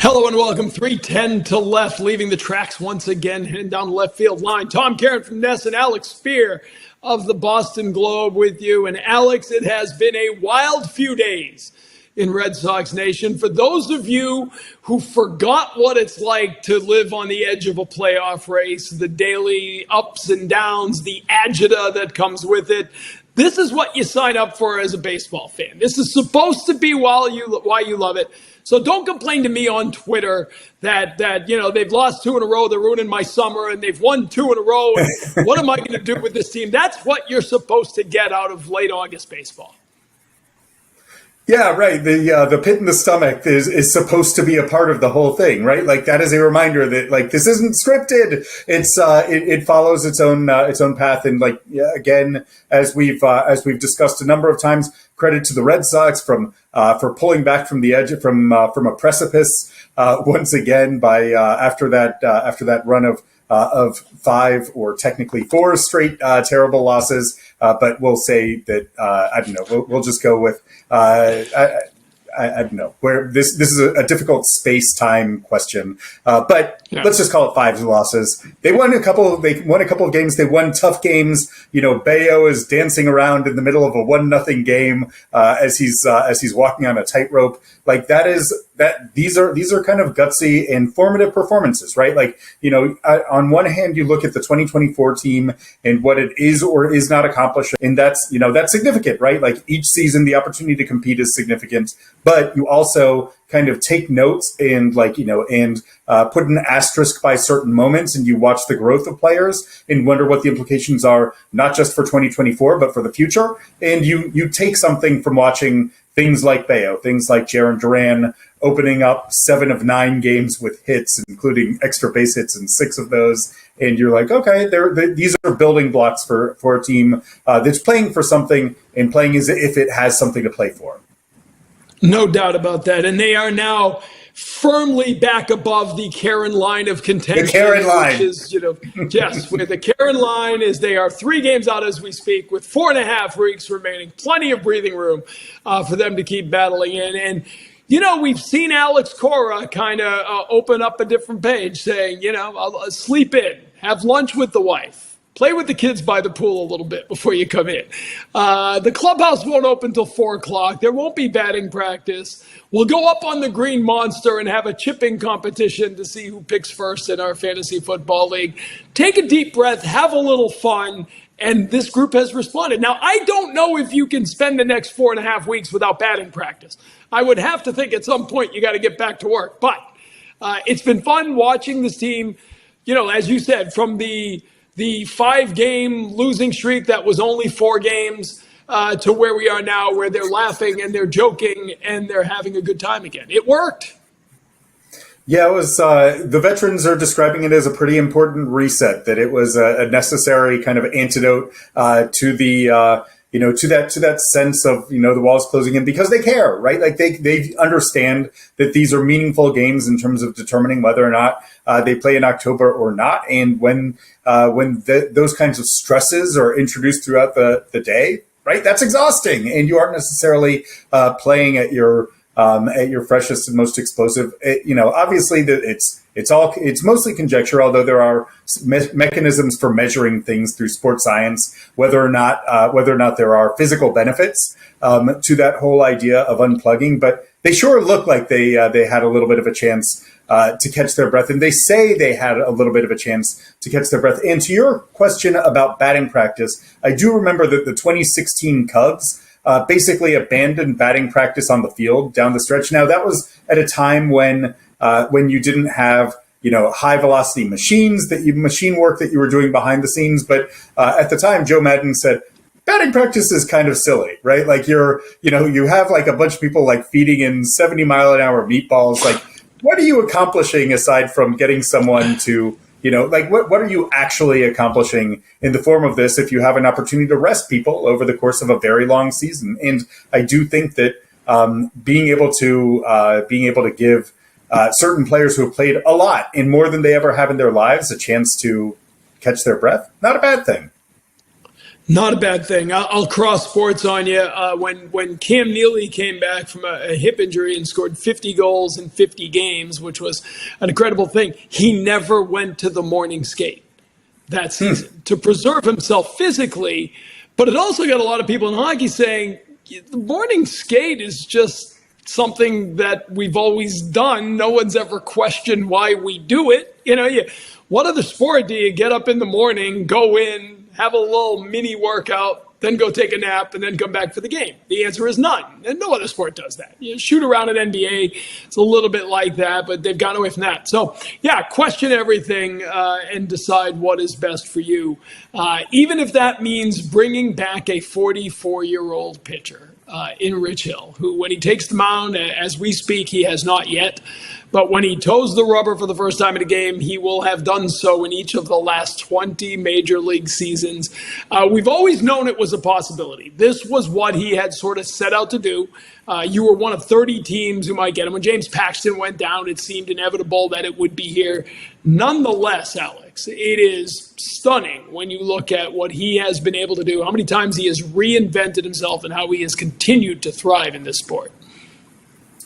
Hello and welcome. 310 to left, leaving the tracks once again, heading down the left field line. Tom Karen from Ness and Alex Spear of the Boston Globe with you. And Alex, it has been a wild few days in Red Sox Nation. For those of you who forgot what it's like to live on the edge of a playoff race, the daily ups and downs, the agita that comes with it, this is what you sign up for as a baseball fan. This is supposed to be why you love it. So don't complain to me on Twitter that they've lost 2 in a row, they're ruining my summer, and they've won 2 in a row. And what am I going to do with this team? That's what you're supposed to get out of late August baseball. Yeah, right. The pit in the stomach is supposed to be a part of the whole thing, right? Like that is a reminder that like this isn't scripted. It's it follows its own path. And like again, as we've discussed a number of times, credit to the Red Sox for pulling back from the edge from a precipice once again by after that run of 5 or technically 4 straight terrible losses. But we'll say that I don't know. We'll just go with I don't know where this is a difficult space-time question. But let's just call it 5 losses. They won a couple of games. They won tough games. You know, Bayo is dancing around in the middle of a 1-0 game as he's walking on a tightrope. Like these are kind of gutsy and formative performances, right? Like, you know, on one hand, you look at the 2024 team and what it is or is not accomplished. And that's significant, right? Like each season, the opportunity to compete is significant, but you also kind of take notes and put an asterisk by certain moments, and you watch the growth of players and wonder what the implications are, not just for 2024, but for the future. And you take something from watching things like Bayo, things like Jarren Duran opening up 7 of 9 games with hits, including extra base hits in 6 of those. And you're like, okay, these are building blocks for a team that's playing for something and playing as if it has something to play for. No doubt about that. And they are now firmly back above the Karen line of contention. The Karen line. Which is, yes, where the Karen line is they are 3 games out as we speak with 4.5 weeks remaining. Plenty of breathing room for them to keep battling in. And, we've seen Alex Cora kind of open up a different page saying, I'll sleep in, have lunch with the wife. Play with the kids by the pool a little bit before you come in. The clubhouse won't open till 4 o'clock. There won't be batting practice. We'll go up on the Green Monster and have a chipping competition to see who picks first in our fantasy football league. Take a deep breath, have a little fun, and this group has responded. Now, I don't know if you can spend the next 4.5 weeks without batting practice. I would have to think at some point you got to get back to work. But it's been fun watching this team, as you said, from the 5-game losing streak that was only 4 games to where we are now, where they're laughing and they're joking and they're having a good time again. It worked. Yeah, it was. The veterans are describing it as a pretty important reset. That it was a necessary kind of antidote to the to that sense of the walls closing in, because they care, right? Like they understand that these are meaningful games in terms of determining whether or not they play in October or not. And when those kinds of stresses are introduced throughout the day, right, that's exhausting, and you aren't necessarily playing at your freshest and most explosive. Obviously it's mostly conjecture, although there are mechanisms for measuring things through sports science, whether or not there are physical benefits to that whole idea of unplugging. But they sure look like they had a little bit of a chance to catch their breath, and they say they had a little bit of a chance to catch their breath. And to your question about batting practice, I do remember that the 2016 Cubs basically abandoned batting practice on the field down the stretch. Now, that was at a time when you didn't have high velocity machine work that you were doing behind the scenes. But at the time, Joe Madden said, batting practice is kind of silly, right? Like you have like a bunch of people like feeding in 70-mile-an-hour meatballs. Like, what are you accomplishing aside from getting someone to what are you actually accomplishing in the form of this if you have an opportunity to rest people over the course of a very long season? And I do think that being able to give certain players who have played a lot and more than they ever have in their lives a chance to catch their breath, not a bad thing. Not a bad thing. I'll cross sports on you. When Cam Neely came back from a hip injury and scored 50 goals in 50 games, which was an incredible thing, he never went to the morning skate that season to preserve himself physically. But it also got a lot of people in hockey saying the morning skate is just something that we've always done. No one's ever questioned why we do it. What other sport do you get up in the morning, go in, have a little mini workout, then go take a nap, and then come back for the game? The answer is none. And no other sport does that. You shoot around at NBA, it's a little bit like that, but they've gone away from that. So, question everything and decide what is best for you, even if that means bringing back a 44-year-old pitcher in Rich Hill, who, when he takes the mound, as we speak, he has not yet. But when he toes the rubber for the first time in a game, he will have done so in each of the last 20 major league seasons. We've always known it was a possibility. This was what he had sort of set out to do. You were one of 30 teams who might get him. When James Paxton went down, it seemed inevitable that it would be here. Nonetheless, Alex, it is stunning when you look at what he has been able to do, how many times he has reinvented himself, and how he has continued to thrive in this sport.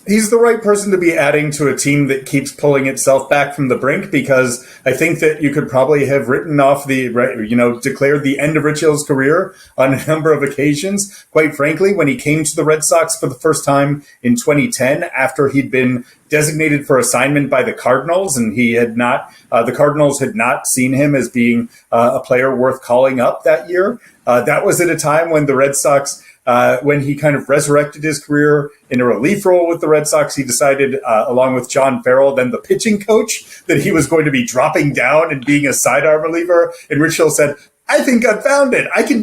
He's the right person to be adding to a team that keeps pulling itself back from the brink, because I think that you could probably have written off declared the end of Rich Hill's career on a number of occasions. Quite frankly, when he came to the Red Sox for the first time in 2010, after he'd been designated for assignment by the Cardinals, and the Cardinals had not seen him as being a player worth calling up that year. That was at a time when the Red Sox, when he kind of resurrected his career in a relief role with the Red Sox, he decided, along with John Farrell, then the pitching coach, that he was going to be dropping down and being a sidearm reliever. And Rich Hill said, I think I've found it. I can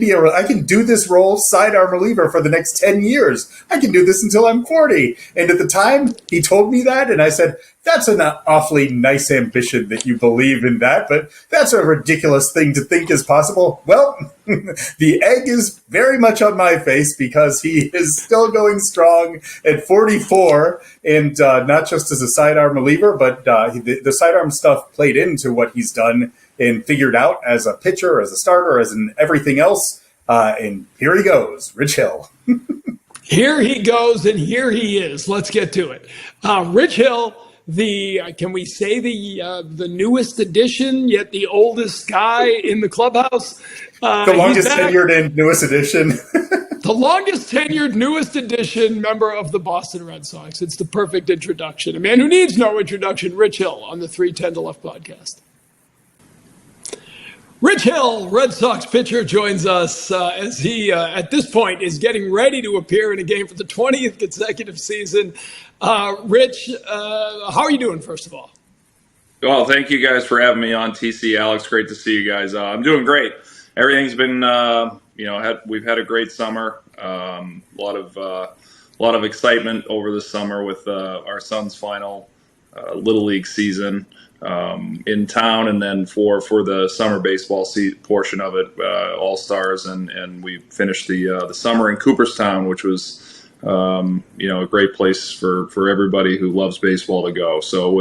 do this role, sidearm reliever, for the next 10 years. I can do this until I'm 40. And at the time, he told me that, and I said, that's an awfully nice ambition that you believe in that, but that's a ridiculous thing to think is possible. Well, the egg is very much on my face, because he is still going strong at 44, and not just as a sidearm reliever, but the sidearm stuff played into what he's done and figured out as a pitcher, as a starter, as in everything else. And here he goes, Rich Hill. Here he goes, and here he is. Let's get to it. Rich Hill, can we say the newest addition, yet the oldest guy in the clubhouse? The longest tenured and newest addition. The longest tenured, newest addition member of the Boston Red Sox. It's the perfect introduction. A man who needs no introduction, Rich Hill, on the 310 to Left podcast. Rich Hill, Red Sox pitcher, joins us as he, at this point, is getting ready to appear in a game for the 20th consecutive season. Rich, how are you doing, first of all? Well, thank you guys for having me on, TC. Alex, great to see you guys. I'm doing great. Everything's been, we've had a great summer. A lot of excitement over the summer with our son's final Little League season in town, and then for the summer baseball portion of it, All-Stars, and we finished the summer in Cooperstown, which was a great place for everybody who loves baseball to go. So it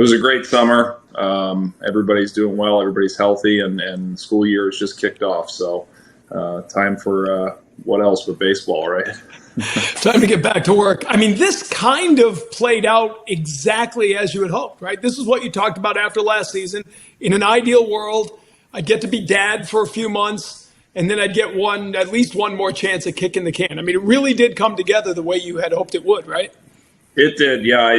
was a great summer. Everybody's doing well, everybody's healthy, and school year has just kicked off. So time for what else but baseball, right? Time to get back to work. I mean, this kind of played out exactly as you had hoped, right? This is what you talked about after last season. In an ideal world, I'd get to be dad for a few months, and then I'd get at least one more chance at kicking the can. I mean, it really did come together the way you had hoped it would, right? It did, yeah.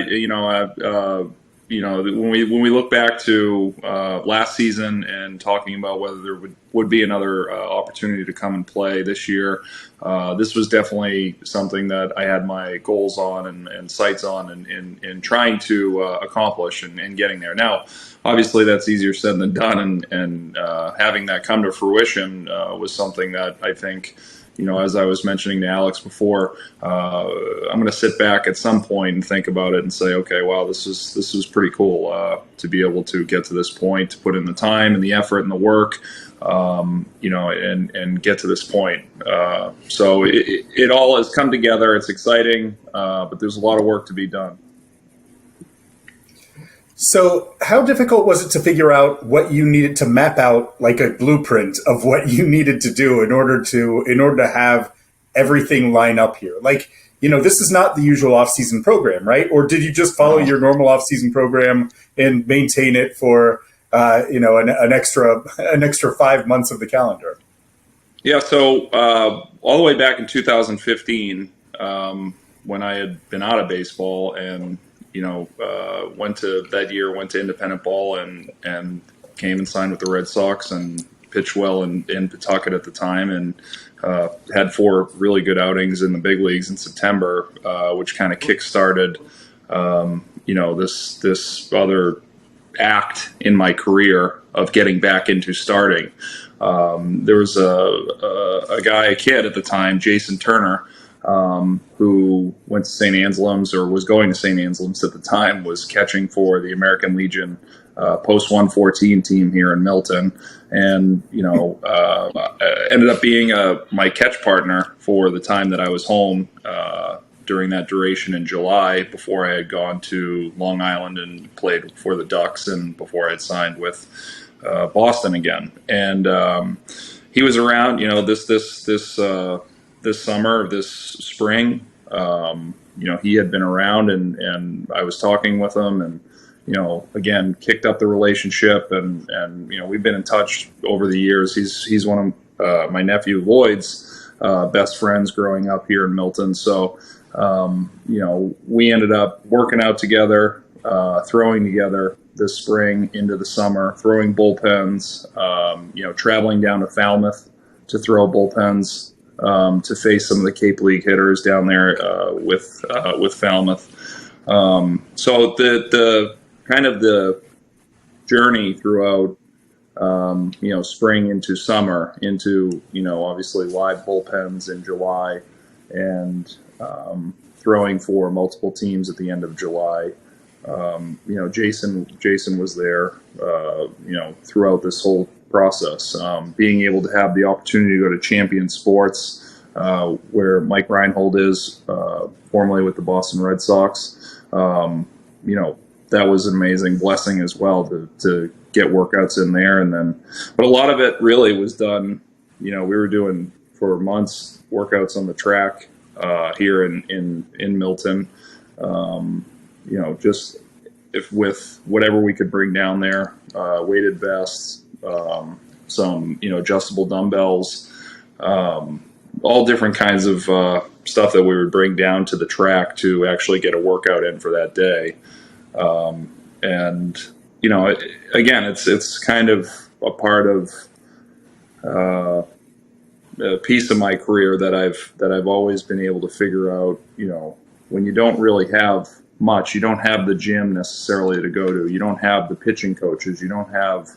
When we look back to last season and talking about whether there would be another opportunity to come and play this year, this was definitely something that I had my goals on and sights on in trying to accomplish and getting there. Now, obviously, that's easier said than done, and having that come to fruition was something that I think, as I was mentioning to Alex before, I'm going to sit back at some point and think about it and say, okay, wow, this is pretty cool to be able to get to this point, to put in the time and the effort and the work, and get to this point. So it all has come together. It's exciting, but there's a lot of work to be done. So how difficult was it to figure out what you needed to map out, like a blueprint of what you needed to do in order to have everything line up here? Like, this is not the usual off-season program, right? Or did you just follow your normal off-season program and maintain it for an extra 5 months of the calendar? Yeah, so all the way back in 2015, when I had been out of baseball and went to independent ball and came and signed with the Red Sox and pitched well in Pawtucket at the time, and had 4 really good outings in the big leagues in September, which kind of kick-started this other act in my career of getting back into starting. There was a kid at the time, Jason Turner, who went to St. Anselm's, or was going to St. Anselm's at the time, was catching for the American Legion post 114 team here in Milton, and ended up being my catch partner for the time that I was home during that duration in July, before I had gone to Long Island and played for the Ducks, and before I had signed with Boston again. And he was around, this summer, this spring. He had been around, and I was talking with him, and again, kicked up the relationship, and we've been in touch over the years. He's one of my nephew Lloyd's best friends growing up here in Milton. So we ended up working out together, throwing together this spring into the summer, throwing bullpens, traveling down to Falmouth to throw bullpens, to face some of the Cape League hitters down there with Falmouth. So the kind of the journey throughout, spring into summer, into, obviously live bullpens in July, and throwing for multiple teams at the end of July. Jason was there, throughout this whole process. Being able to have the opportunity to go to Champion Sports, where Mike Reinhold is, formerly with the Boston Red Sox, that was an amazing blessing as well to get workouts in there. And then, but a lot of it really was done, we were doing for months workouts on the track here in Milton. Just with whatever we could bring down there, weighted vests, some adjustable dumbbells, all different kinds of stuff that we would bring down to the track to actually get a workout in for that day. And again, it's kind of a part of a piece of my career that I've always been able to figure out. When you don't really have much, you don't have the gym necessarily to go to, you don't have the pitching coaches, you don't have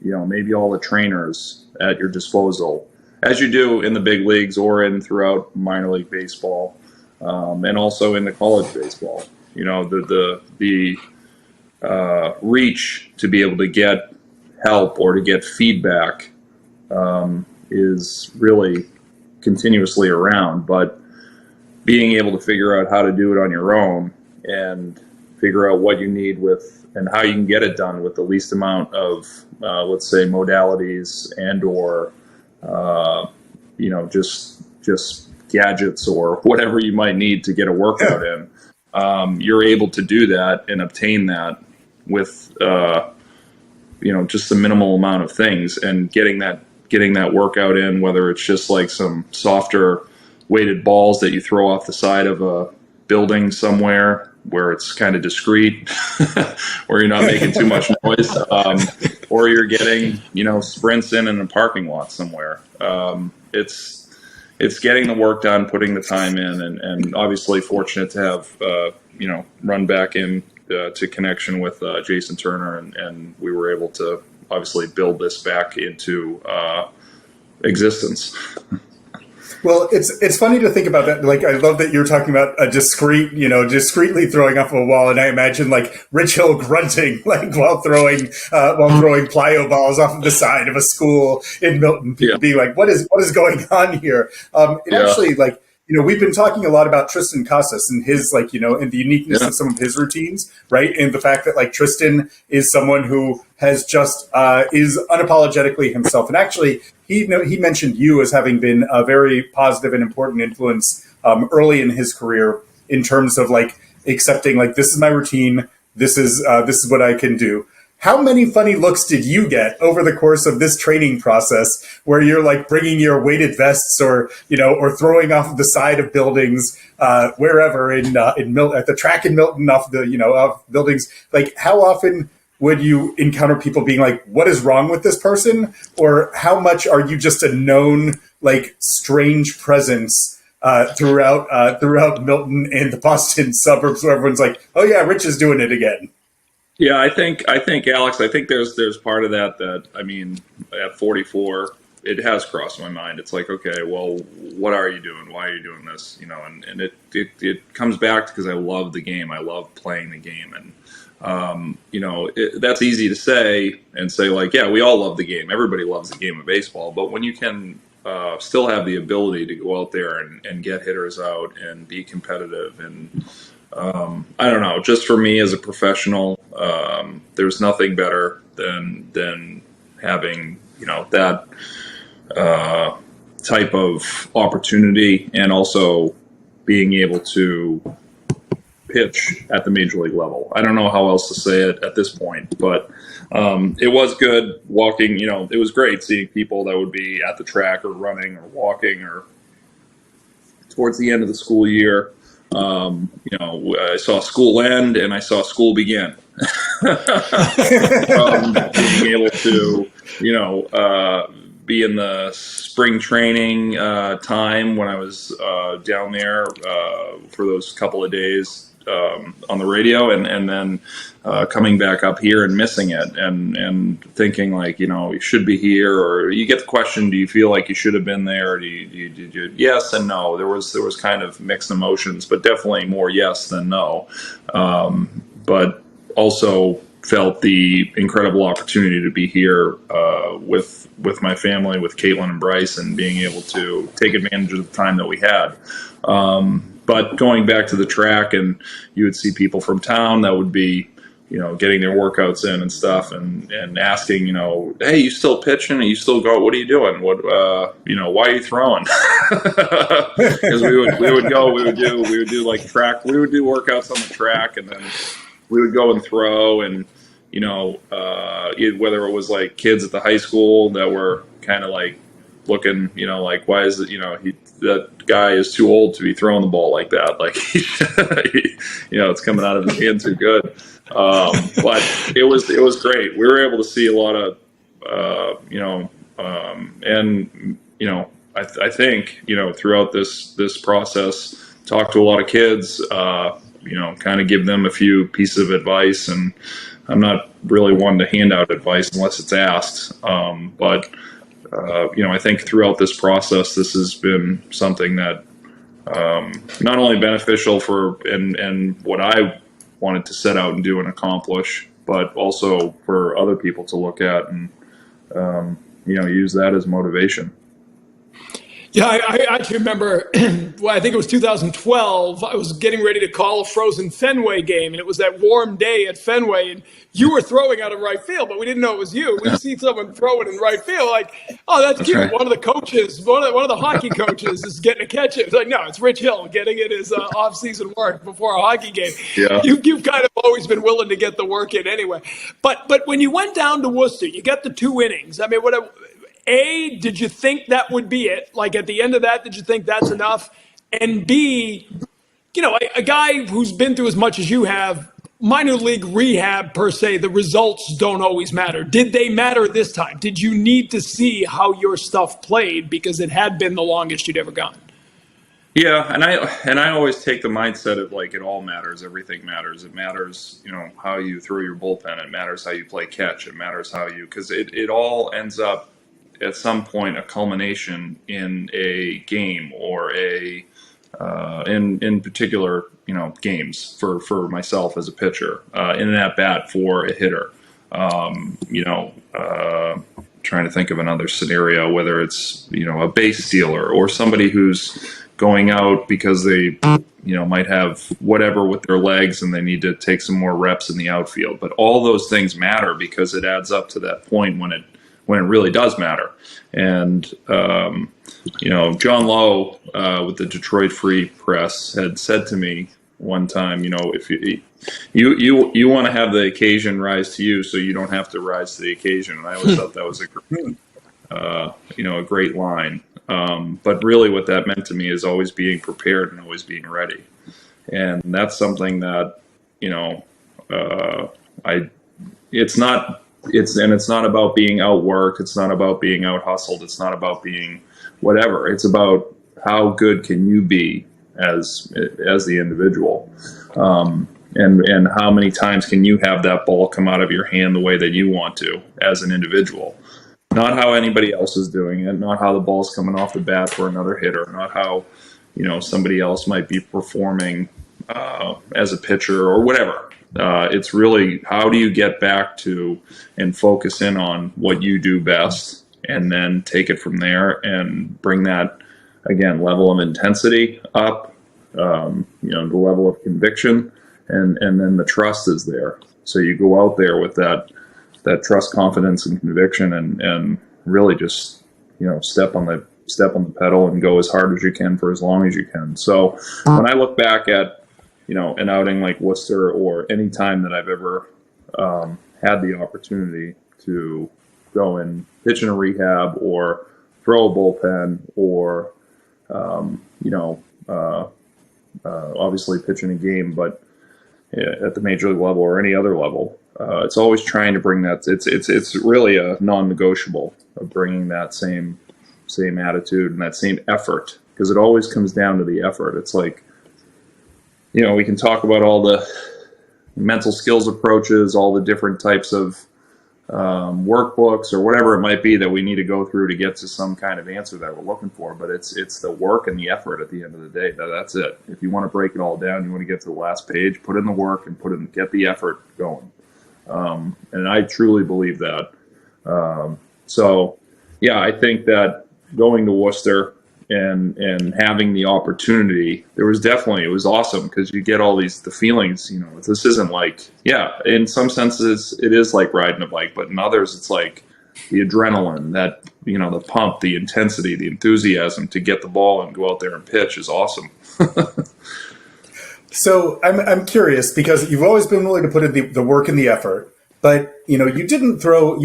maybe all the trainers at your disposal, as you do in the big leagues or throughout minor league baseball, and also in the college baseball. The reach to be able to get help or to get feedback is really continuously around, but being able to figure out how to do it on your own and figure out what you need with and how you can get it done with the least amount of, let's say, modalities and or, just gadgets or whatever you might need to get a workout in. You're able to do that and obtain that with, just the minimal amount of things, and getting that workout in, whether it's just like some softer weighted balls that you throw off the side of a building somewhere where it's kind of discreet, where you're not making too much noise, or you're getting, sprints in a parking lot somewhere. It's getting the work done, putting the time in, and obviously fortunate to have, run back in to connection with Jason Turner, and we were able to obviously build this back into existence. Well, it's funny to think about that. Like, I love that you're talking about a discreetly throwing off a wall, and I imagine like Rich Hill grunting like while throwing plyo balls off of the side of a school in Milton, being like, "What is going on here?" Actually, like, we've been talking a lot about Tristan Casas and his, and the uniqueness Yeah. of some of his routines, right? And the fact that, Tristan is someone who has just, is unapologetically himself. And actually, he mentioned you as having been a very positive and important influence early in his career in terms of, accepting, this is my routine. This is what I can do. How many funny looks did you get over the course of this training process where you're bringing your weighted vests or throwing off the side of buildings, wherever at the track in Milton off buildings? How often would you encounter people being like, what is wrong with this person? Or how much are you just a known, strange presence throughout Milton and the Boston suburbs where everyone's like, oh yeah, Rich is doing it again? Yeah, I think Alex, I think there's part of that I mean, at 44, it has crossed my mind. It's like, okay, well, what are you doing? Why are you doing this? And it comes back because I love the game. I love playing the game, and that's easy to say and say yeah, we all love the game. Everybody loves the game of baseball, but when you can still have the ability to go out there and get hitters out and be competitive and I don't know. Just for me as a professional, there's nothing better than having that type of opportunity, and also being able to pitch at the major league level. I don't know how else to say it at this point, but it was good walking. It was great seeing people that would be at the track or running or walking or towards the end of the school year. I saw school end and I saw school begin. Being able to, be in the spring training time when I was down there for those couple of days on the radio, and then coming back up here and missing it, and thinking you should be here, or you get the question, do you feel like you should have been there? Did you yes and no. There was kind of mixed emotions, but definitely more yes than no. But also felt the incredible opportunity to be here with my family, with Caitlin and Bryce, and being able to take advantage of the time that we had. But going back to the track, and you would see people from town that would be, getting their workouts in and stuff, and asking, hey, you still pitching? Are you still going? What are you doing? What, why are you throwing? Because we would do track. We would do workouts on the track, and then we would go and throw, and whether it was kids at the high school that were kind of looking, why is it, that guy is too old to be throwing the ball like that. It's coming out of his hand too good. But it was great. We were able to see a lot of, I think, throughout this process, talk to a lot of kids, kind of give them a few pieces of advice. And I'm not really one to hand out advice unless it's asked. But I think throughout this process, this has been something that not only beneficial for and what I wanted to set out and do and accomplish, but also for other people to look at and use that as motivation. Yeah, I actually remember, I think it was 2012, I was getting ready to call a frozen Fenway game, and it was that warm day at Fenway, and you were throwing out of right field, but we didn't know it was you. We'd see someone throw it in right field, oh, that's cute. Right. One of the coaches, one of the hockey coaches is getting a catch. It's no, it's Rich Hill getting it his off-season work before a hockey game. Yeah. You've kind of always been willing to get the work in anyway. But when you went down to Worcester, you got the 2 innings. I mean, A, did you think that would be it? At the end of that, did you think that's enough? And B, a guy who's been through as much as you have, minor league rehab per se, the results don't always matter. Did they matter this time? Did you need to see how your stuff played because it had been the longest you'd ever gone? Yeah, and I always take the mindset of it all matters, everything matters. It matters, how you throw your bullpen. It matters how you play catch. It matters how you, because it all ends up at some point a culmination in a game or in particular, games for myself as a pitcher, in an at bat for a hitter. Trying to think of another scenario, whether it's, a base stealer or somebody who's, going out because they, might have whatever with their legs and they need to take some more reps in the outfield. But all those things matter because it adds up to that point when it really does matter. And John Lowe with the Detroit Free Press had said to me one time, if you want to have the occasion rise to you, so you don't have to rise to the occasion. And I always thought that was a great line. But really, what that meant to me is always being prepared and always being ready. And that's something that it's not about being outworked. It's not about being out hustled. It's not about being whatever. It's about how good can you be as the individual, and how many times can you have that ball come out of your hand the way that you want to as an individual, not how anybody else is doing it, not how the ball's coming off the bat for another hitter, not how somebody else might be performing as a pitcher or whatever. It's really how do you get back to and focus in on what you do best, and then take it from there and bring that, again, level of intensity up, the level of conviction, and then the trust is there. So you go out there with that trust, confidence, and conviction, and really just step on the pedal and go as hard as you can for as long as you can. So when I look back at an outing like Worcester, or any time that I've ever had the opportunity to go and pitch in a rehab or throw a bullpen or obviously pitch in a game, but at the major league level or any other level, it's always trying to bring that. It's really a non-negotiable of bringing that same attitude and that same effort, because it always comes down to the effort. It's like, we can talk about all the mental skills approaches, all the different types of workbooks or whatever it might be that we need to go through to get to some kind of answer that we're looking for. But it's the work and the effort at the end of the day. That's it. If you want to break it all down, you want to get to the last page, put in the work and get the effort going. And I truly believe that. So yeah, I think that going to Worcester and having the opportunity, it was awesome, because you get all the feelings. This isn't like, in some senses it is like riding a bike, but in others it's like the adrenaline, that the pump, the intensity, the enthusiasm to get the ball and go out there and pitch is awesome. So I'm curious, because you've always been willing to put in the work and the effort, but you didn't throw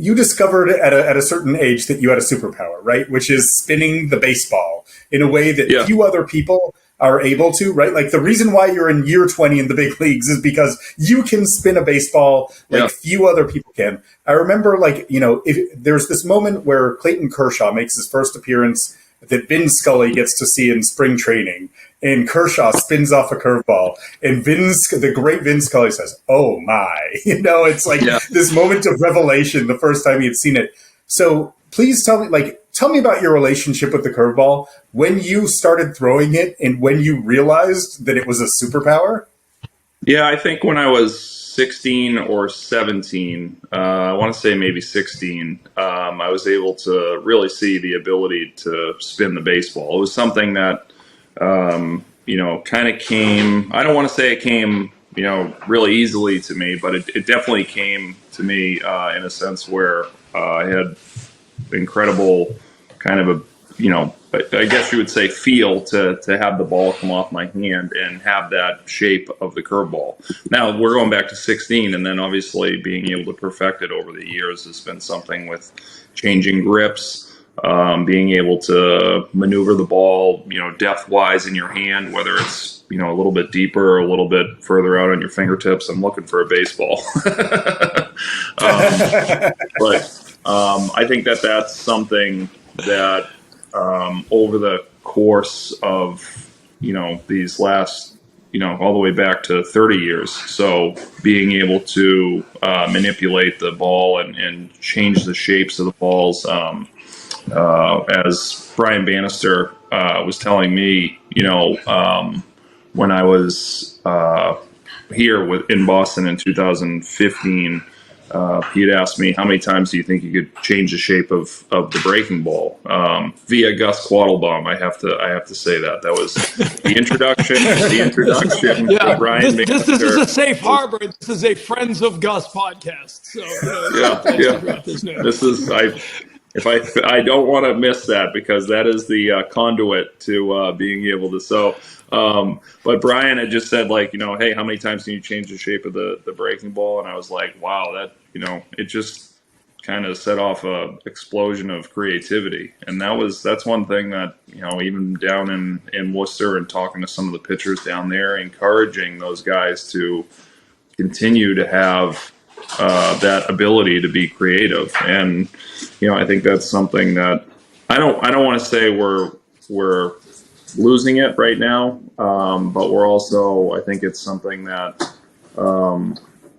you discovered at a certain age that you had a superpower, right? Which is spinning the baseball in a way that few other people are able to, right? Like, the reason why you're in year 20 in the big leagues is because you can spin a baseball like few other people can. I remember, if there's this moment where Clayton Kershaw makes his first appearance that Vin Scully gets to see in spring training, and Kershaw spins off a curveball, and the great Vin Scully says, "Oh my!" It's like this moment of revelation the first time he had seen it. So please tell me about your relationship with the curveball, when you started throwing it and when you realized that it was a superpower. Yeah, I think when I was 16 or 17, I want to say maybe 16, I was able to really see the ability to spin the baseball. It was something that, kind of came, I don't want to say it came, really easily to me, but it definitely came to me in a sense where I had incredible kind of I guess you would say feel to have the ball come off my hand and have that shape of the curveball. Now we're going back to 16, and then obviously being able to perfect it over the years has been something with changing grips, being able to maneuver the ball, depth-wise in your hand, whether it's, a little bit deeper or a little bit further out on your fingertips. I'm looking for a baseball. But I think that's something that over the course of, these last, all the way back to 30 years. So being able to manipulate the ball and change the shapes of the balls, as Brian Bannister was telling me, when I was here in Boston in 2015, he'd asked me, how many times do you think you could change the shape of the breaking ball via Gus Quattlebaum? I have to say that was the introduction. Yeah, Brian this is a safe harbor. This is a Friends of Gus podcast. So This is I don't want to miss that, because that is the conduit to being able to. So, but Brian had just said, like, hey, how many times can you change the shape of the breaking ball? And I was like, wow, that it just kind of set off a explosion of creativity. And that's one thing that even down in Worcester, and talking to some of the pitchers down there, encouraging those guys to continue to have that ability to be creative. And I think that's something that I don't want to say we're losing it right now, but we're also, I think it's something that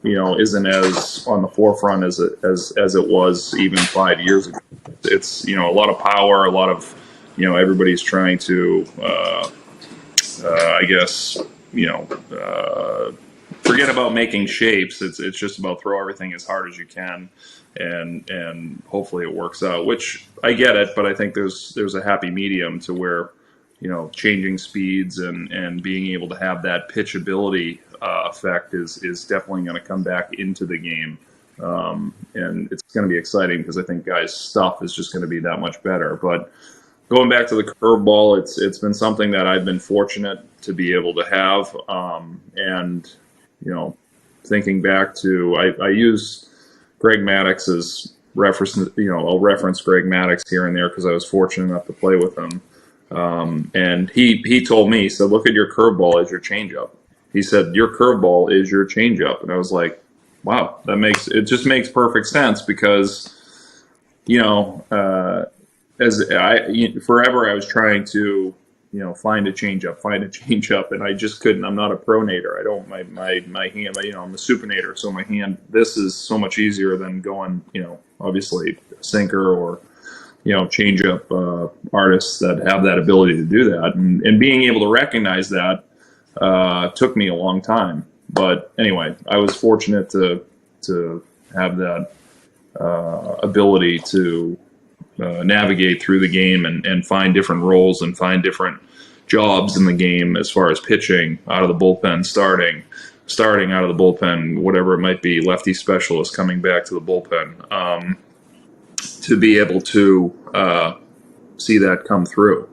isn't as on the forefront as it was even 5 years ago. It's a lot of power, a lot of everybody's trying to I guess forget about making shapes. It's just about throw everything as hard as you can, and hopefully it works out. Which I get it, but I think there's a happy medium to where changing speeds and being able to have that pitchability effect is definitely going to come back into the game, and it's going to be exciting, because I think guys' stuff is just going to be that much better. But going back to the curveball, it's been something that I've been fortunate to be able to have, and thinking back to, I use Greg Maddox's reference. I'll reference Greg Maddox here and there because I was fortunate enough to play with him. And he told me, he said, look at your curveball as your changeup. He said, your curveball is your changeup. And I was like, wow, it just makes perfect sense, because, forever I was trying to, find a changeup, and I just couldn't. I'm not a pronator. I don't, my hand, I'm a supinator. So my hand, this is so much easier than going, obviously sinker or, changeup artists that have that ability to do that. And being able to recognize that took me a long time. But anyway, I was fortunate to have that ability to navigate through the game and find different roles and find different jobs in the game, as far as pitching out of the bullpen, starting out of the bullpen, whatever it might be, lefty specialist coming back to the bullpen, to be able to see that come through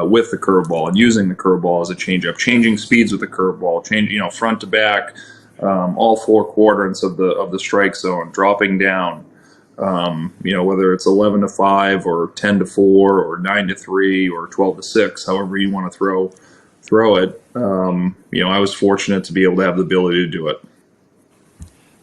with the curveball, and using the curveball as a changeup, changing speeds with the curveball, front to back, all four quadrants of the strike zone, dropping down. Whether it's 11-5 or 10-4 or 9-3 or 12-6, however you want to throw it. I was fortunate to be able to have the ability to do it.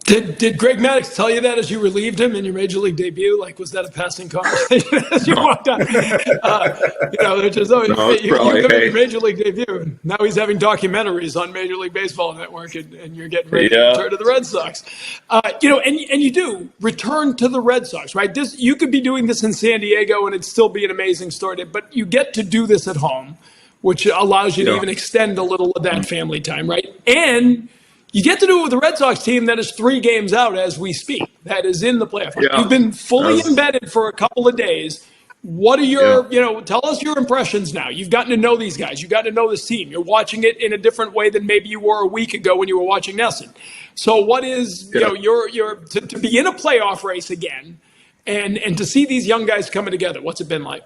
Did Greg Maddox tell you that as you relieved him in your major league debut? Like, was that a passing conversation as you walked out? There's always, you come in your major league debut. Now he's having documentaries on Major League Baseball Network, and you're getting ready to return to the Red Sox. And you do return to the Red Sox, right? You could be doing this in San Diego, and it'd still be an amazing story. But you get to do this at home, which allows you to even extend a little of that family time, right? And you get to do it with the Red Sox team that is 3 games out as we speak, that is in the playoff. Yeah. You've been fully embedded for a couple of days. What are your, tell us your impressions now. You've gotten to know these guys. You've gotten to know this team. You're watching it in a different way than maybe you were a week ago when you were watching Nelson. So what is, your to be in a playoff race again and to see these young guys coming together, what's it been like?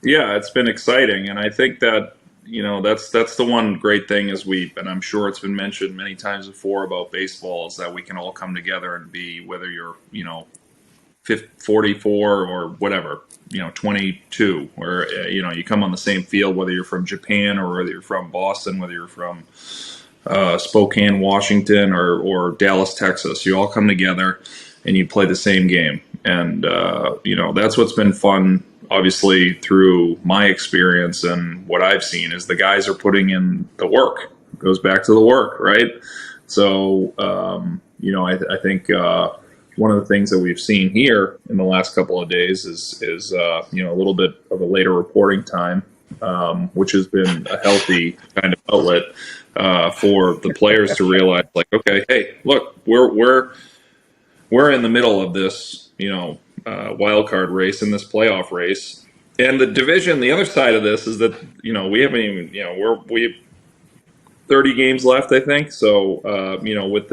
Yeah, it's been exciting. And I think that, that's the one great thing and I'm sure it's been mentioned many times before about baseball, is that we can all come together and be, whether you're, 44 or whatever, 22, or, you come on the same field, whether you're from Japan or whether you're from Boston, whether you're from Spokane, Washington, or Dallas, Texas, you all come together and you play the same game. And, that's what's been fun. Obviously, through my experience and what I've seen, is the guys are putting in the work. It goes back to the work, right? So, I think one of the things that we've seen here in the last couple of days is a little bit of a later reporting time, which has been a healthy kind of outlet for the players to realize, like, okay, hey, look, we're we're in the middle of this, wild card race in this playoff race. And the division, the other side of this is that, we haven't even, we have 30 games left, I think. So, with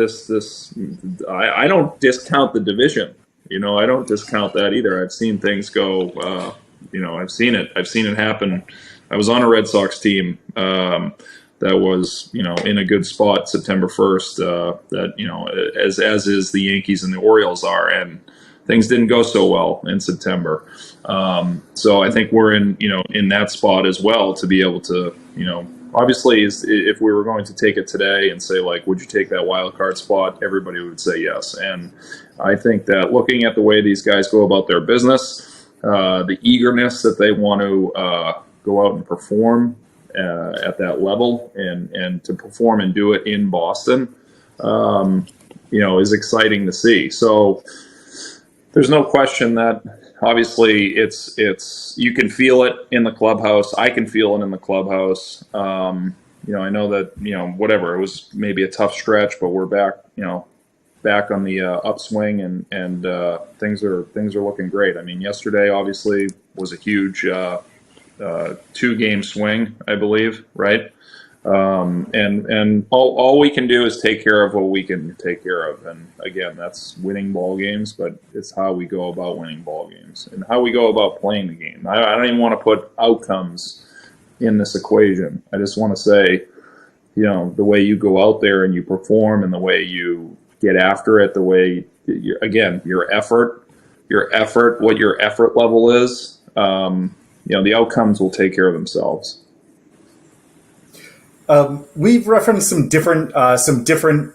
I don't discount the division. I don't discount that either. I've seen things go, I've seen it happen. I was on a Red Sox team that was, in a good spot September 1st, as is the Yankees and the Orioles are, and things didn't go so well in September. So I think we're in that spot as well to be able to, obviously if we were going to take it today and say, like, would you take that wild card spot? Everybody would say yes. And I think that looking at the way these guys go about their business, the eagerness that they want to go out and perform at that level and to perform and do it in Boston, is exciting to see. So there's no question that obviously it's you can feel it in the clubhouse. I can feel it in the clubhouse. I know that, whatever, it was maybe a tough stretch, but we're back, back on the upswing and things are looking great. I mean, yesterday obviously was a huge 2-game swing, I believe, right? And all we can do is take care of what we can take care of. And again, that's winning ball games, but it's how we go about winning ball games and how we go about playing the game. I don't even want to put outcomes in this equation. I just want to say, the way you go out there and you perform and the way you get after it, the way, your effort, what your effort level is, the outcomes will take care of themselves. We've referenced some different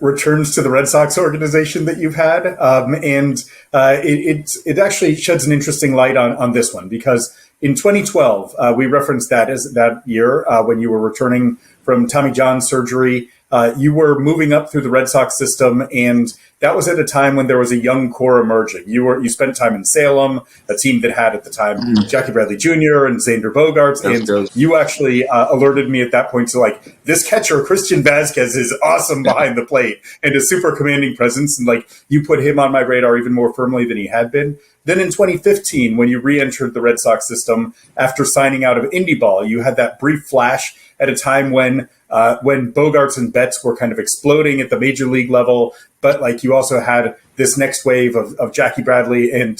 returns to the Red Sox organization that you've had, and it actually sheds an interesting light on this one, because in 2012 we referenced that as that year when you were returning from Tommy John surgery. You were moving up through the Red Sox system, and that was at a time when there was a young core emerging. You spent time in Salem, a team that had at the time Jackie Bradley Jr. and Xander Bogaerts, and you actually alerted me at that point to, like, this catcher Christian Vazquez is awesome behind the plate and a super commanding presence, and like you put him on my radar even more firmly than he had been. Then in 2015, when you re-entered the Red Sox system after signing out of Indy Ball, you had that brief flash at a time when Bogaerts and Betts were kind of exploding at the major league level, but like you also had this next wave of Jackie Bradley and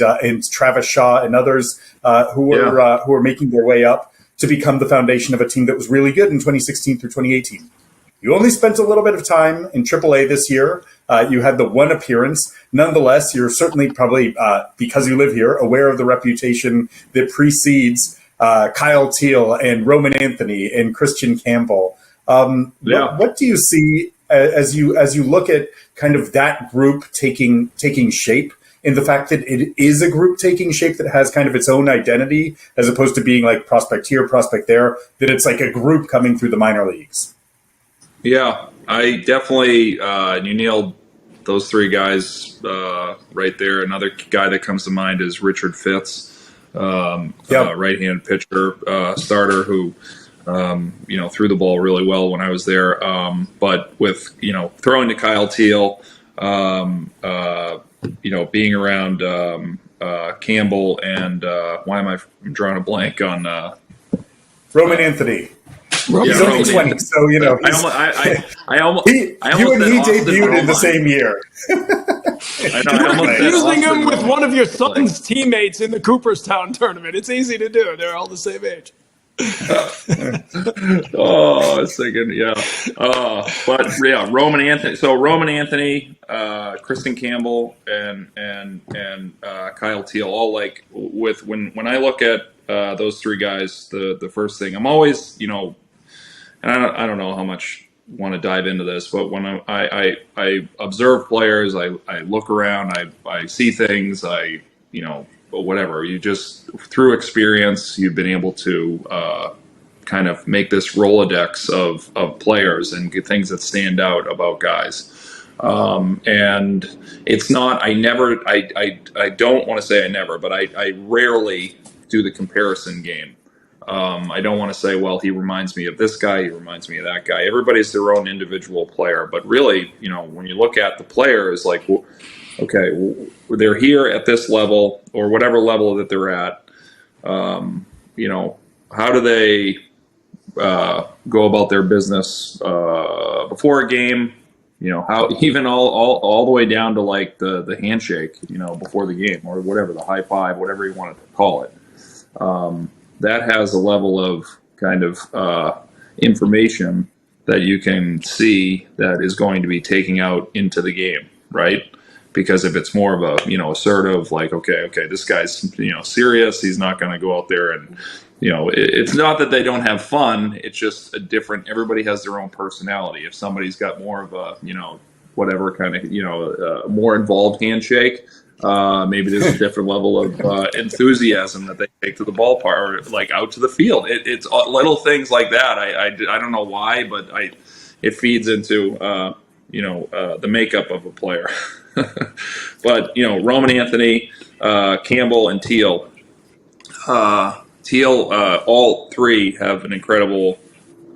Travis Shaw and others who were making their way up to become the foundation of a team that was really good in 2016 through 2018. You only spent a little bit of time in AAA this year. You had the one appearance. Nonetheless, you're certainly probably, because you live here, aware of the reputation that precedes Kyle Teal and Roman Anthony and Christian Campbell. What do you see as you look at kind of that group taking shape, in the fact that it is a group taking shape that has kind of its own identity, as opposed to being like prospect here, prospect there, that it's like a group coming through the minor leagues? Yeah, I definitely, you nailed those three guys right there. Another guy that comes to mind is Richard Fitz, right-hand pitcher, starter who, threw the ball really well when I was there. But with, throwing to Kyle Teal, being around Campbell and I'm drawing a blank on Roman Anthony. He's only 20, so I almost you and he debuted in the same year. Using him with one of your son's teammates in the Cooperstown tournament. It's easy to do. They're all the same age. I was thinking, Roman Anthony. So Roman Anthony, Kristen Campbell, and Kyle Teal, all like with when I look at those three guys, the first thing I'm always, and I don't know how much I want to dive into this, but when I observe players, I look around, I see things, whatever. You just, through experience, you've been able to kind of make this Rolodex of players and get things that stand out about guys. And it's not, I don't want to say I never, but I rarely do the comparison game. I don't want to say, well, he reminds me of this guy, he reminds me of that guy. Everybody's their own individual player. But really, when you look at the players, like okay, they're here at this level or whatever level that they're at. You know, how do they go about their business before a game? You know, how even all the way down to like the handshake, you know, before the game or whatever, the high five, whatever you want to call it. That has a level of kind of information that you can see that is going to be taking out into the game, right? Because if it's more of a, you know, assertive, like, okay, this guy's, you know, serious, he's not going to go out there and, you know, it's not that they don't have fun. It's just a different, everybody has their own personality. If somebody's got more of a, you know, whatever kind of, you know, more involved handshake, maybe there's a different level of enthusiasm that they take to the ballpark or like out to the field. It's little things like that. I don't know why, but it feeds into, you know, the makeup of a player. But, you know, Roman Anthony, Campbell, and Teal. Teal, all three have an incredible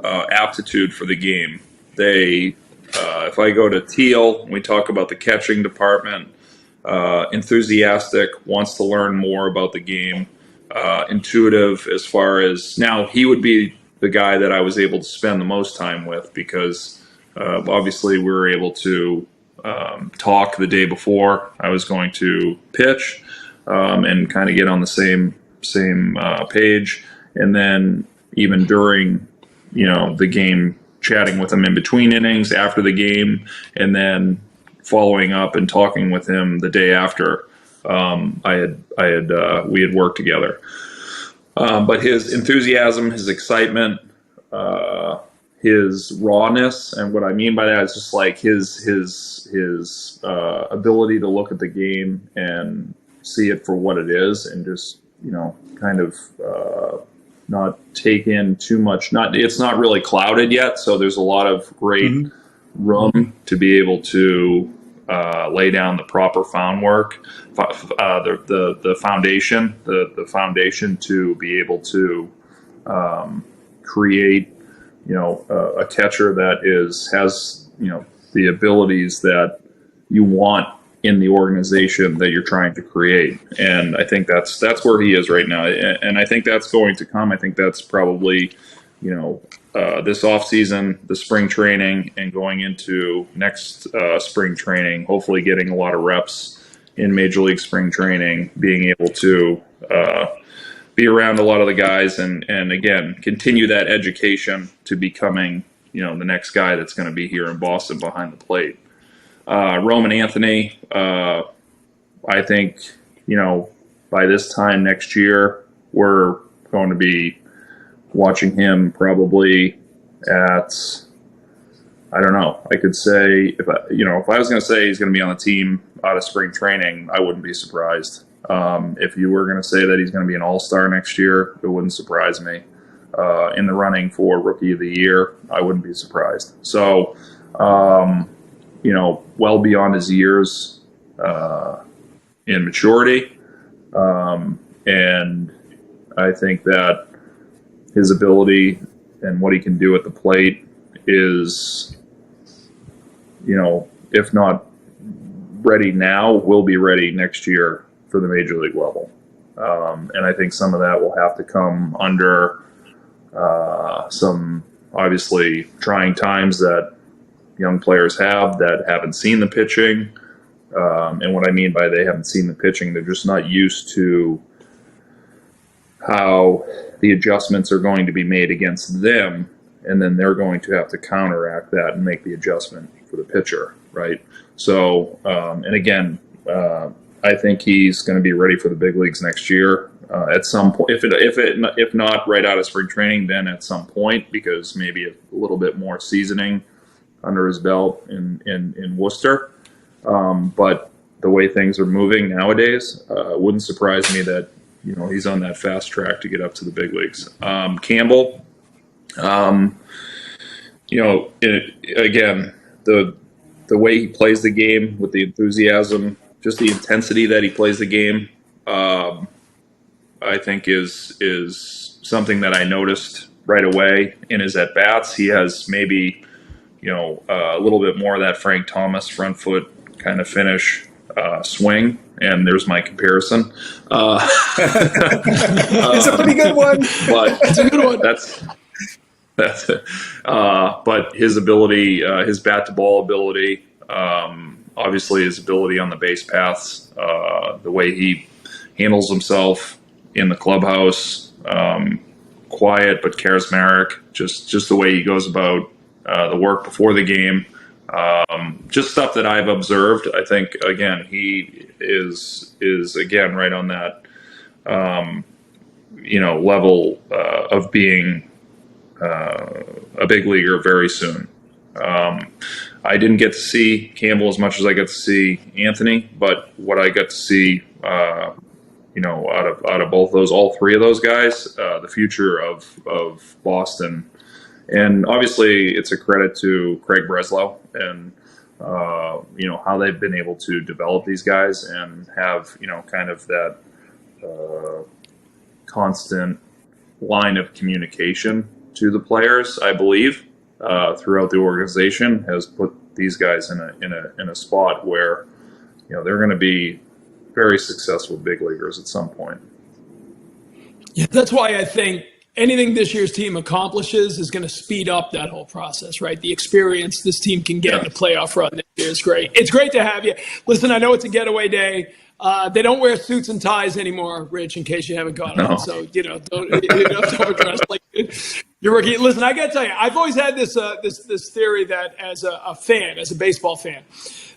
aptitude for the game. They, if I go to Teal, we talk about the catching department, enthusiastic, wants to learn more about the game, intuitive as far as, now he would be the guy that I was able to spend the most time with because obviously we were able to talk the day before I was going to pitch and kind of get on the same page, and then even during, you know, the game, chatting with him in between innings, after the game, and then following up and talking with him the day after. We had worked together, but his enthusiasm, his excitement, his rawness, and what I mean by that is just like his ability to look at the game and see it for what it is, and just, you know, kind of not take in too much. It's not really clouded yet, so there's a lot of great room to be able to lay down the proper foundation, the foundation to be able to create, you know, a catcher that has, you know, the abilities that you want in the organization that you're trying to create. And I think that's where he is right now. And I think that's going to come. I think that's probably, you know, this off season, the spring training, and going into next spring training, hopefully getting a lot of reps in Major League spring training, being able to be around a lot of the guys and again, continue that education to becoming, you know, the next guy that's going to be here in Boston behind the plate. Roman Anthony, I think, you know, by this time next year, we're going to be watching him probably at, I don't know, I could say, if I was going to say he's going to be on the team out of spring training, I wouldn't be surprised. If you were going to say that he's going to be an all-star next year, it wouldn't surprise me. In the running for Rookie of the Year, I wouldn't be surprised. So, you know, well beyond his years in maturity. And I think that his ability and what he can do at the plate is, you know, if not ready now, will be ready next year for the Major League level. And I think some of that will have to come under some obviously trying times that young players have that haven't seen the pitching. And what I mean by they haven't seen the pitching, they're just not used to how the adjustments are going to be made against them, and then they're going to have to counteract that and make the adjustment for the pitcher, right? So, and again, I think he's going to be ready for the big leagues next year at some point. If not right out of spring training, then at some point, because maybe a little bit more seasoning under his belt in Worcester. But the way things are moving nowadays, it wouldn't surprise me that, you know, he's on that fast track to get up to the big leagues. Campbell, you know, again, the way he plays the game with the enthusiasm, just the intensity that he plays the game, I think is something that I noticed right away in his at-bats. He has maybe, you know, a little bit more of that Frank Thomas front foot kind of finish swing, and there's my comparison. It's a pretty good one, but It's a good one. That's it. But his ability, his bat to ball ability, obviously his ability on the base paths, the way he handles himself in the clubhouse, quiet but charismatic, just the way he goes about the work before the game. Just stuff that I've observed. I think, again, he is again right on that level of being a big leaguer very soon. I didn't get to see Campbell as much as I got to see Anthony, but what I got to see, out of both those, all three of those guys, the future of Boston. And obviously, it's a credit to Craig Breslow and how they've been able to develop these guys and have kind of that constant line of communication to the players. I believe throughout the organization has put these guys in a spot where they're going to be very successful big leaguers at some point. Yeah, that's why I think anything this year's team accomplishes is going to speed up that whole process, right? The experience this team can get in the playoff run this year is great. It's great to have you. Listen, I know it's a getaway day. They don't wear suits and ties anymore, Rich, in case you haven't got it. So, don't dress like you're rookie. Listen, I got to tell you, I've always had this theory that as a fan, as a baseball fan,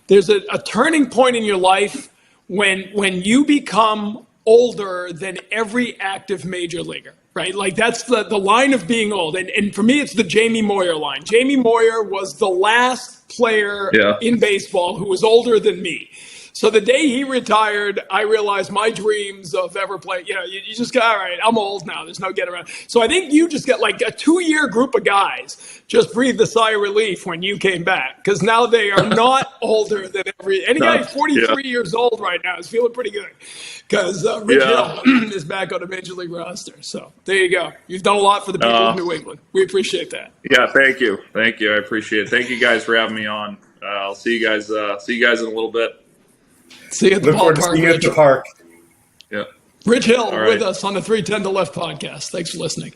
there's a turning point in your life when you become older than every active major leaguer, right? Like that's the line of being old. And for me, it's the Jamie Moyer line. Jamie Moyer was the last player in baseball who was older than me. So the day he retired, I realized my dreams of ever playing, you just go, all right, I'm old now. There's no getting around. So I think you just got like a 2-year group of guys just breathed a sigh of relief when you came back, because now they are not older than any guy 43 years old right now is feeling pretty good because Rich Hill is back on a major league roster. So there you go. You've done a lot for the people of New England. We appreciate that. Yeah, thank you. I appreciate it. Thank you guys for having me on. I'll see you guys in a little bit. See you at the Look forward to ballpark, seeing you at Rich. the park. Yeah. Rich Hill with us on the 310 to Left podcast. Thanks for listening.